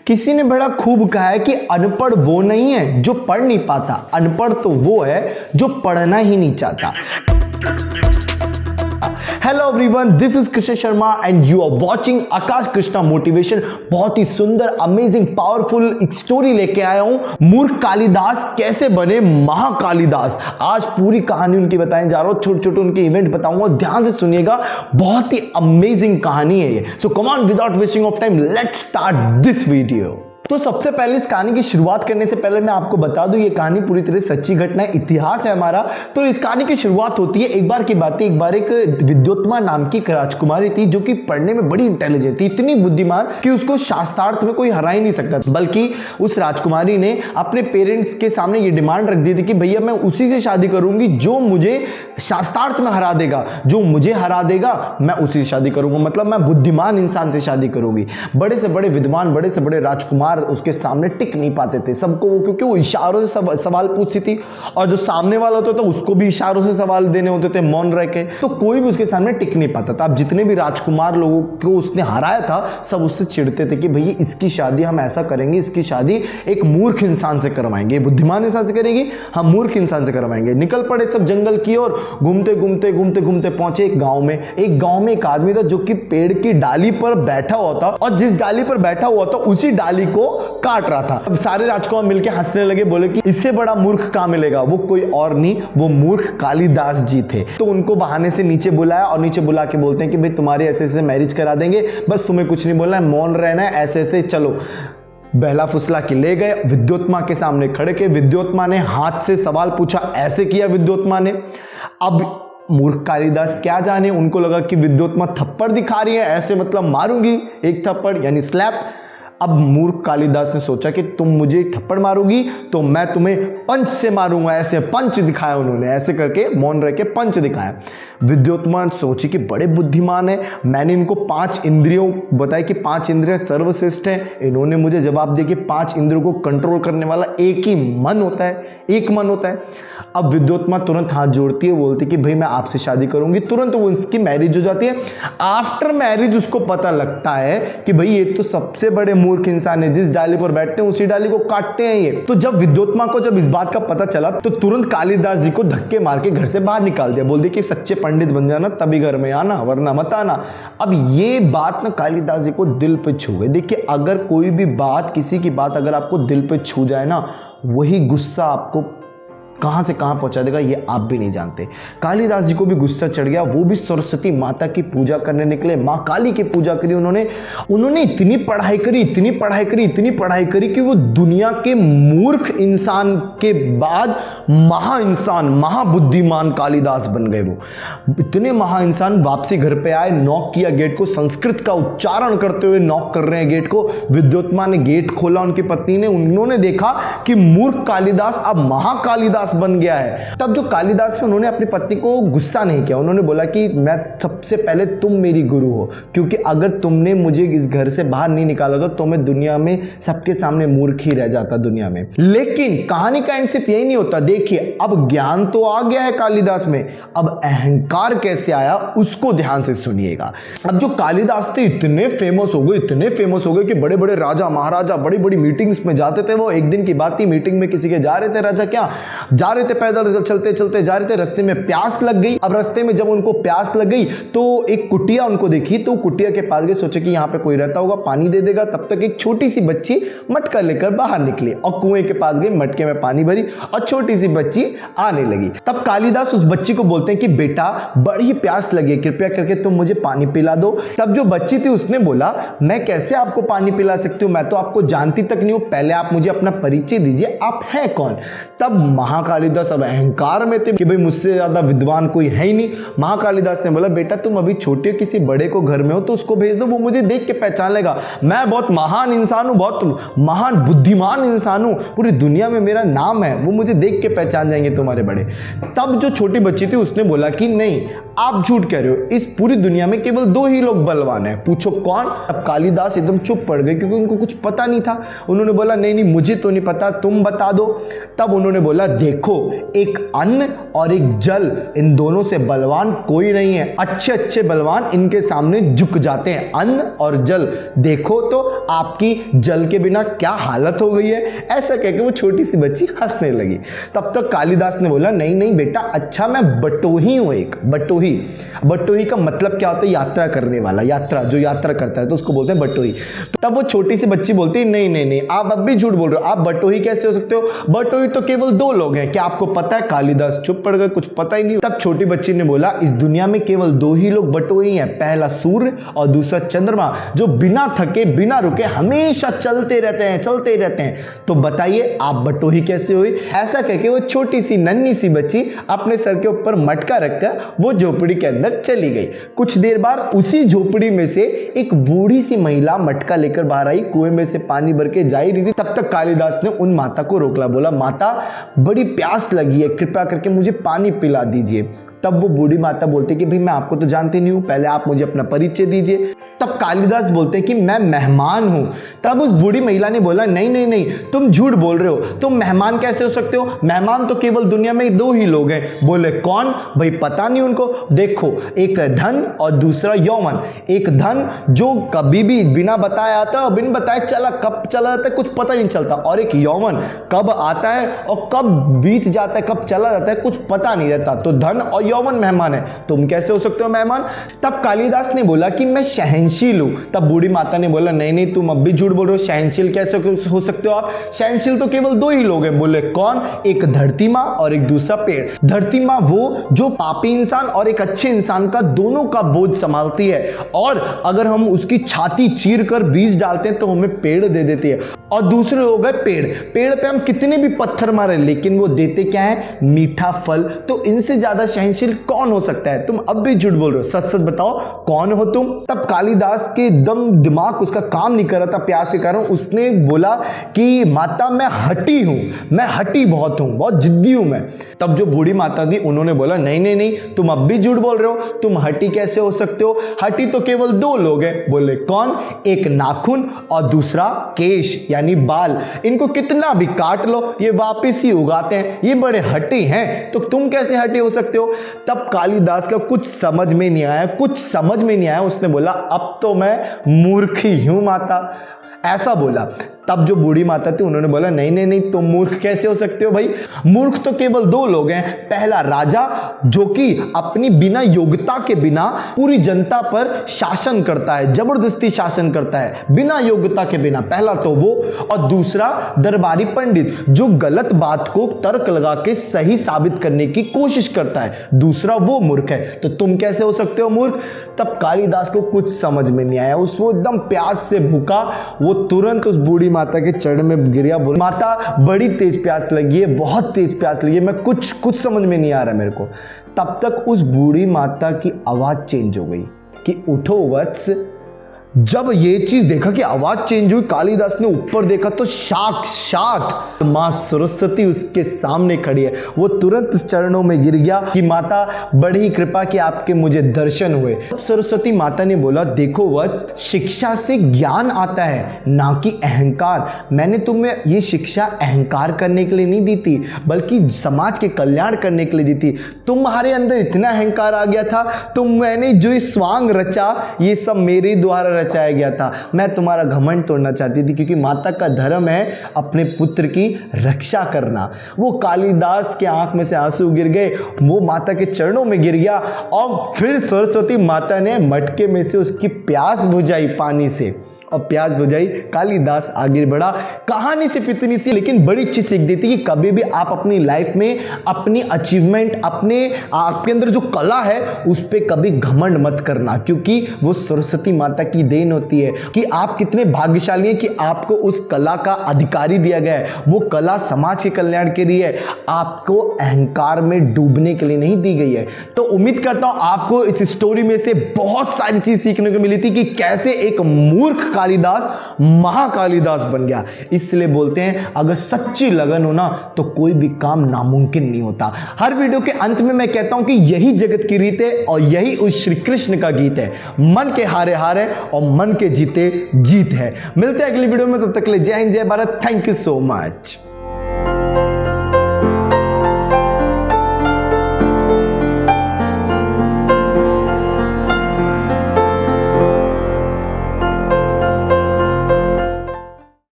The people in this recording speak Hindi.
किसी ने बड़ा खूब कहा है कि अनपढ़ वो नहीं है जो पढ़ नहीं पाता, अनपढ़ तो वो है जो पढ़ना ही नहीं चाहता। Hello everyone, this is Krishna Sharma and you are watching Aakash Krishna motivation. बहुत ही सुंदर, अमेजिंग, पावरफुल एक स्टोरी लेके आया हूं। मूर्ख कालिदास कैसे बने महाकालिदास। आज पूरी कहानी उनकी बताने जा रहा हूं, छोटे छोटे उनके इवेंट बताऊंगा, ध्यान से सुनिएगा। बहुत ही अमेजिंग कहानी है ये। So come on, without wasting of time, let's start this video. तो सबसे पहले इस कहानी की शुरुआत करने से पहले मैं आपको बता दूं, ये कहानी पूरी तरह सच्ची घटना है, इतिहास है हमारा। तो इस कहानी की शुरुआत होती है, एक बार की बात है, एक बार एक विद्योत्मा नाम की एक राजकुमारी थी जो कि पढ़ने में बड़ी इंटेलिजेंट थी, इतनी बुद्धिमान कि उसको शास्त्रार्थ में कोई हरा ही नहीं सकता। बल्कि उस राजकुमारी ने अपने पेरेंट्स के सामने ये डिमांड रख दी थी कि भैया मैं उसी से शादी करूंगी जो मुझे शास्त्रार्थ में हरा देगा, जो मुझे हरा देगा मैं उसी से शादी करूंगा। मतलब मैं बुद्धिमान इंसान से शादी करूंगी। बड़े से बड़े विद्वान, बड़े से बड़े राजकुमार उसके सामने टिक नहीं पाते थे सबको, क्योंकि वो इशारों से सवाल पूछती थी और जो सामने वाला होता था उसको भी इशारों से सवाल देने होते थे मौन रह के। तो कोई भी उसके सामने टिक नहीं पाता था। अब जितने भी राजकुमार लोगों को उसने हराया था सब उससे चिढ़ते थे कि भैया इसकी शादी हम ऐसा करेंगे, इसकी शादी एक मूर्ख इंसान से करवाएंगे, बुद्धिमान इंसान से करेगी, हम मूर्ख इंसान से करवाएंगे। निकल पड़े सब जंगल की ओर। घूमते घूमते घूमते घूमते पहुंचे एक गांव में। एक गांव में एक आदमी था जो कि पेड़ की डाली पर बैठा हुआ था और जिस डाली पर बैठा हुआ था उसी डाली को काट रहा था। अब सारे राजकुमार मिलके हंसने लगे, बोले कि इससे बड़ा मूर्ख कहां मिलेगा। वो कोई और नहीं, वो मूर्ख कालिदास जी थे। तो उनको बहाने से नीचे बुलाया और नीचे बुला के बोलते हैं कि भाई तुम्हारे ऐसे ऐसे मैरिज करा देंगे, बस तुम्हें कुछ नहीं बोलना है, मौन रहना है, ऐसे ऐसे चलो। बहला फुसला के ले गए, विद्योत्मा के सामने खड़े के। विद्योत्मा ने हाथ से सवाल पूछा, ऐसे किया विद्योत्मा ने। अब मूर्ख कालिदास क्या जाने, उनको लगा कि विद्योत्मा थप्पड़ दिखा रही है, ऐसे मतलब मारूंगी एक थप्पड़ यानी स्लैप। अब मूर्ख कालिदास ने सोचा कि तुम मुझे थप्पड़ मारोगी तो मैं तुम्हें पंच से मारूंगा। ऐसे पंच दिखाया उन्होंने, ऐसे करके मौन रह के पंच दिखाया। विद्योत्मा सोची कि बड़े बुद्धिमान है, मैंने इनको 5 इंद्रियों बताया कि 5 इंद्रियां सर्वश्रेष्ठ हैं। इन्होंने मुझे जवाब दिया कि 5 इंद्रियों को कंट्रोल करने वाला एक ही मन होता है, एक मन होता है। अब विद्योत्मा तुरंत हाथ जोड़ती है, बोलती कि भाई मैं आपसे शादी करूंगी। तुरंत वो उसकी मैरिज हो जाती है। आफ्टर मैरिज उसको पता लगता है कि भाई ये तो सबसे बड़े मूर्ख इंसान है, जिस डाली पर बैठते हैं उसी डाली को काटते हैं ये। तो जब विद्योत्मा को जब इस बात का पता चला तो तुरंत कालिदास जी को धक्के मार के घर से बाहर निकाल दिया। बोल दिया कि सच्चे पंडित बन जाना तभी घर में आना, वरना मत आना। अब ये बात ना कालिदास जी को दिल पे छू गई। देखिए, अगर कोई भी बात, किसी की बात अगर आपको दिल पे छू जाए ना, वही गुस्सा आपको कहां से कहां पहुंचा देगा ये आप भी नहीं जानते। कालिदास जी को भी गुस्सा चढ़ गया। वो भी सरस्वती माता की पूजा करने निकले, मां काली की पूजा करी उन्होंने इतनी पढ़ाई करी, इतनी पढ़ाई करी, इतनी पढ़ाई करी कि वो दुनिया के मूर्ख इंसान के बाद महा इंसान, महाबुद्धिमान कालिदास बन गए। वो इतने महा इंसान वापसी घर पे आए, नॉक किया गेट को, संस्कृत का उच्चारण करते हुए नॉक कर रहे हैं गेट को। विद्योत्मा ने गेट खोला, उनकी पत्नी ने, उन्होंने देखा कि मूर्ख कालिदास अब महाकालिदास बन गया है। तब जो कालिदास थे उन्होंने अपनी पत्नी को गुस्सा नहीं किया। उन्होंने बोला कि मैं सबसे पहले तुम मेरी गुरु हो, क्योंकि अगर तुमने मुझे इस घर से बाहर नहीं निकाला था तो मैं दुनिया में सबके सामने मूर्ख ही रह जाता दुनिया में। लेकिन कहानी का एंड सिर्फ यही नहीं होता। देखिए, अब ज्ञान तो आ गया है कालिदास में, अब अहंकार कैसे आया उसको ध्यान से सुनिएगा। अब जो कालिदास थे इतने फेमस हो गए, इतने फेमस हो गए कि बड़े बड़े राजा महाराजा बड़ी बड़ी मीटिंग्स में जाते थे। वो एक दिन की बात थी, मीटिंग में किसी के जा रहे थे राजा, क्या जा रहे थे, पैदल चलते चलते जा रहे थे, रास्ते में प्यास लग गई। अब रास्ते में जब उनको प्यास लग गई तो एक कुटिया उनको दिखी, तो कुटिया के पास गए, सोचे कि यहाँ पे कोई रहता होगा, पानी दे देगा। तब तक एक छोटी सी बच्ची मटका लेकर बाहर निकली और कुएं के पास गई, मटके में पानी भरी और छोटी सी बच्ची आने लगी। तब कालिदास उस बच्ची को बोलते हैं कि बेटा बड़ी प्यास लगी, कृपया करके तुम मुझे पानी पिला दो। तब जो बच्ची थी उसने बोला, मैं कैसे आपको पानी पिला सकती हूँ, मैं तो आपको जानती तक नहीं हूँ, पहले आप मुझे अपना परिचय दीजिए, आप हैं कौन। तब महाकालिदास अब अहंकार में थे कि भाई मुझसे ज्यादा विद्वान कोई है ही नहीं। महाकालिदास ने बोला, बेटा तुम अभी छोटे हो, किसी बड़े को घर में हो तो उसको भेज दो, वो मुझे देख के पहचान लेगा। मैं बहुत महान इंसान हूं, बहुत महान बुद्धिमान इंसान हूं, पूरी दुनिया में मेरा नाम है, वो मुझे देख के पहचान जाएंगे तुम्हारे बड़े। तब जो छोटी बच्ची थी उसने बोला कि नहीं, आप झूठ कह रहे हो, इस पूरी दुनिया में केवल 2 ही लोग बलवान हैं, पूछो कौन। अब कालिदास एकदम चुप पड़ गए क्योंकि उनको कुछ पता नहीं था। उन्होंने बोला नहीं नहीं मुझे तो नहीं पता, तुम बता दो। तब उन्होंने बोला, देखो, एक अन्न और एक जल, इन दोनों से बलवान कोई नहीं है। अच्छे अच्छे बलवान इनके सामने झुक जाते हैं। अन्न और जल, देखो तो आपकी जल के बिना क्या हालत हो गई है। ऐसा कहकर वो छोटी सी बच्ची हंसने लगी। तब तक कालिदास ने बोला, नहीं नहीं बेटा, अच्छा मैं बटोही हूं। एक बटोही, बटोही का मतलब क्या होता है? यात्रा करने वाला, यात्रा, जो यात्रा करता है तो उसको बोलते हैं बटोही। तब वो छोटी सी बच्ची बोलती है, नहीं नहीं नहीं, आप अब भी झूठ बोल रहे हो, आप बटोही कैसे हो सकते हो? बटोही तो केवल दो लोग हैं, क्या आपको पता है? कालिदास चुप पड़ गए, कुछ पता ही नहीं। तब छोटी बच्ची ने बोला, इस दुनिया में केवल दो ही लोग बटोही हैं, पहला सूर्य और दूसरा चंद्रमा, जो बिना थके बिना रुके हमेशा चलते रहते हैं, चलते रहते हैं। तो बताइए आप बटोही कैसे हुई? ऐसा कहकर वो छोटी सी नन्ही सी बच्ची अपने सर के ऊपर मटका रखकर वो झोपड़ी के अंदर चली गई। कुछ देर बाद उसी झोपड़ी में से एक बूढ़ी सी महिला मटका लेकर बाहर आई, कुएं में से पानी भर के जा ही रही थी। तब तक कालिदास ने उन माता को रोकला, बोला, माता बड़ी प्यास लगी है, कृपया करके मुझे पानी पिला दीजिए। तब वो बूढ़ी माता बोलती कि भाई मैं आपको तो जानती नहीं हूं, पहले आप मुझे अपना परिचय दीजिए। तब कालिदास बोलते कि मैं मेहमान हूं। तब उस बूढ़ी महिला ने बोला, नहीं नहीं नहीं, तुम झूठ बोल रहे हो, तुम मेहमान कैसे हो सकते हो? मेहमान तो केवल दुनिया में दो ही लोग हैं। बोले, कौन? भाई पता नहीं उनको। देखो, एक धन और दूसरा यौवन। एक धन जो कभी भी बिना बताए आता है और बिन बताए चला, कब चला जाता है कुछ पता नहीं चलता, और एक यौवन कब आता है और कब बीत जाता है, कब चला जाता है कुछ पता नहीं रहता। तो धन और यौवन मेहमान है, तुम कैसे हो सकते हो मेहमान? तब कालिदास ने बोला कि मैं शहनशील हूं। तब बूढ़ी माता ने बोला, नहीं नहीं, तुम अब भी झूठ बोल रहे हो, शहनशील कैसे हो सकते हो आप? शहनशील तो केवल दो ही लोग हैं। बोले, कौन? एक धरती माँ और एक दूसरा पेड़। धरती माँ वो जो पापी इंसान और एक अच्छे इंसान का दोनों का बोझ संभालती है, और अगर हम उसकी छाती चीर कर बीज डालते हैं तो हमें पेड़ दे देती है। और दूसरे हो गए पेड़। पेड़ पे हम कितने भी पत्थर मारे लेकिन वो देते क्या है? मीठा फल। तो इनसे ज्यादा शहनशील कौन हो सकता है? तुम अब भी झूठ बोल रहे हो, सच सच बताओ कौन हो तुम? तब कालिदास के दम दिमाग उसका काम नहीं कर रहा था प्यास के कारण। उसने बोला कि माता मैं हटी हूं, मैं हटी बहुत हूं, बहुत जिद्दी हूं मैं। तब जो बूढ़ी माता थी उन्होंने बोला, नहीं नहीं नहीं, तुम अब भी झूठ बोल रहे हो, तुम हटी कैसे हो सकते हो? हटी तो केवल दो लोग हैं। बोले, कौन? एक नाखून और दूसरा केश यानी बाल। इनको कितना भी काट लो ये वापस ही उगाते हैं, ये बड़े हटी हैं, तो तुम कैसे हटी हो सकते हो? तब कालिदास का कुछ समझ में नहीं आया, कुछ समझ में नहीं आया। उसने बोला, अब तो मैं मूर्ख ही हूं माता, ऐसा बोला। तब जो बूढ़ी माता थी उन्होंने बोला, नहीं नहीं नहीं, तुम मूर्ख कैसे हो सकते हो भाई? मूर्ख तो केवल दो लोग हैं। पहला राजा, जो कि अपनी बिना योग्यता के बिना पूरी जनता पर शासन करता है, जबरदस्ती शासन करता है बिना योग्यता के बिना, पहला तो वो। और दूसरा दरबारी पंडित, जो गलत बात को तर्क लगा के सही साबित करने की कोशिश करता है, दूसरा वो मूर्ख है। तो तुम कैसे हो सकते हो मूर्ख? तब कालिदास को कुछ समझ में नहीं आया। उसको एकदम प्यास से भूखा, वो तुरंत उस बूढ़ी माता के चरण में गिर गया। बोला, माता बड़ी तेज प्यास लगी है, बहुत तेज प्यास लगी है, मैं कुछ समझ में नहीं आ रहा मेरे को। तब तक उस बूढ़ी माता की आवाज चेंज हो गई कि उठो वत्स। जब ये चीज देखा कि आवाज चेंज हुई, कालिदास ने ऊपर देखा तो साक्षात मां सरस्वती उसके सामने खड़ी है। वो तुरंत चरणों में गिर गया कि माता बड़ी कृपा कि आपके मुझे दर्शन हुए। सरस्वती माता ने बोला, देखो वत्स, शिक्षा से ज्ञान आता है, ना कि अहंकार। मैंने तुम्हें ये शिक्षा अहंकार करने के लिए नहीं दी थी, बल्कि समाज के कल्याण करने के लिए दी थी। तुम्हारे अंदर इतना अहंकार आ गया था, तो मैंने जो स्वांग रचा ये सब मेरे द्वारा रचाया गया था। मैं तुम्हारा घमंड तोड़ना चाहती थी, क्योंकि माता का धर्म है अपने पुत्र की रक्षा करना। वो कालिदास के आंख में से आंसू गिर गए, वो माता के चरणों में गिर गया, और फिर सरस्वती माता ने मटके में से उसकी प्यास बुझाई पानी से, और प्यास बुझाई। कालिदास आगे बढ़ा। कहानी सिर्फ इतनी सी, लेकिन बड़ी अच्छी सीख देती कि कभी भी आप अपनी लाइफ में अपनी अचीवमेंट, आपके अंदर जो कला है उस पर कभी घमंड मत करना, क्योंकि वो सरस्वती माता की देन होती है कि आप कितने भाग्यशाली हैं कि आपको उस कला का अधिकारी दिया गया है। वो कला समाज के कल्याण के लिए है, आपको अहंकार में डूबने के लिए नहीं दी गई है। तो उम्मीद करता हूं आपको इस स्टोरी में से बहुत सारी चीज सीखने को मिली थी कि कैसे एक मूर्ख कालिदास महाकालिदास बन गया। इसलिए बोलते हैं अगर सच्ची लगन हो ना तो कोई भी काम नामुमकिन नहीं होता। हर वीडियो के अंत में मैं कहता हूं कि यही जगत की रीत है और यही उस श्री कृष्ण का गीत है, मन के हारे हारे और मन के जीते जीत है। मिलते हैं अगली वीडियो में, तब तक के लिए जय हिंद जय Bharat. Thank you so much.